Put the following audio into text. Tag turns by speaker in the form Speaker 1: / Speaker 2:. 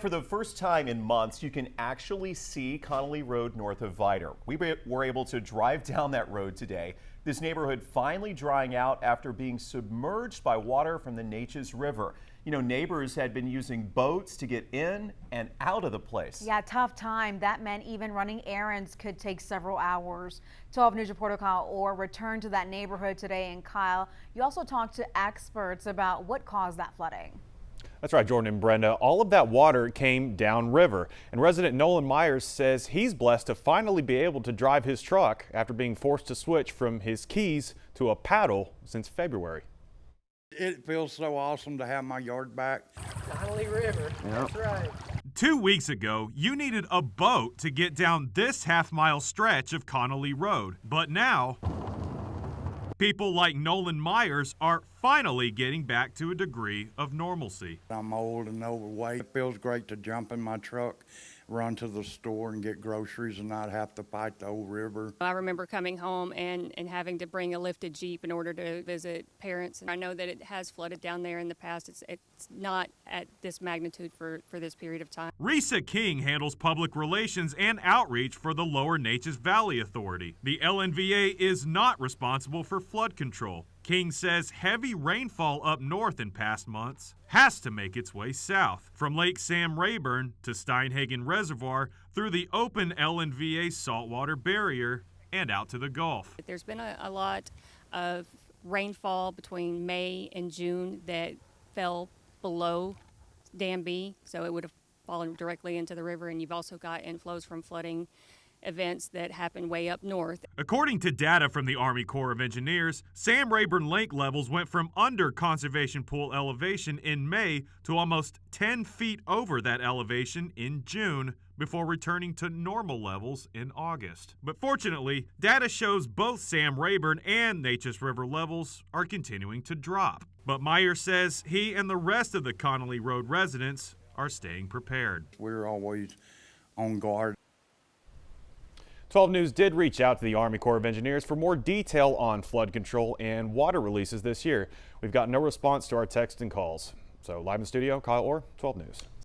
Speaker 1: For the first time in months, you can actually see Connolly Road north of Vidor. We were able to drive down that road today. This neighborhood finally drying out after being submerged by water from the Neches River. You know, neighbors had been using boats to get in and out of the place.
Speaker 2: Yeah, tough time. That meant even running errands could take several hours. 12 News reporter Kyle Orr returned to that neighborhood today. And Kyle, you also talked to experts about what caused that flooding.
Speaker 3: That's right, Jordan and Brenda. All of that water came downriver, and resident Nolan Myers says he's blessed to finally be able to drive his truck after being forced to switch from his keys to a paddle since February.
Speaker 4: It feels so awesome to have my yard back.
Speaker 5: Connolly River, that's right.
Speaker 6: 2 weeks ago, you needed a boat to get down this half-mile stretch of Connolly Road, but now people like Nolan Myers are finally getting back to a degree of normalcy.
Speaker 4: I'm old and overweight. It feels great to jump in my truck, run to the store and get groceries and not have to fight the old river.
Speaker 7: I remember coming home and having to bring a lifted Jeep in order to visit parents. And I know that it has flooded down there in the past. It's not at this magnitude for this period of time.
Speaker 6: Risa King handles public relations and outreach for the Lower Neches Valley Authority. The LNVA is not responsible for flood control. King says heavy rainfall up north in past months has to make its way south, from Lake Sam Rayburn to Steinhagen Reservoir through the open LNVA saltwater barrier and out to the Gulf.
Speaker 7: There's been a lot of rainfall between May and June that fell below Dam B, so it would have fallen directly into the river, and you've also got inflows from flooding events that happen way up north.
Speaker 6: According to data from the Army Corps of Engineers, Sam Rayburn Lake levels went from under conservation pool elevation in May to almost 10 feet over that elevation in June before returning to normal levels in August. But fortunately, data shows both Sam Rayburn and Neches River levels are continuing to drop. But Meyer says he and the rest of the Connolly Road residents are staying prepared.
Speaker 4: We're always on guard.
Speaker 3: 12 News did reach out to the Army Corps of Engineers for more detail on flood control and water releases this year. We've got no response to our text and calls. So live in the studio, Kyle Orr, 12 News.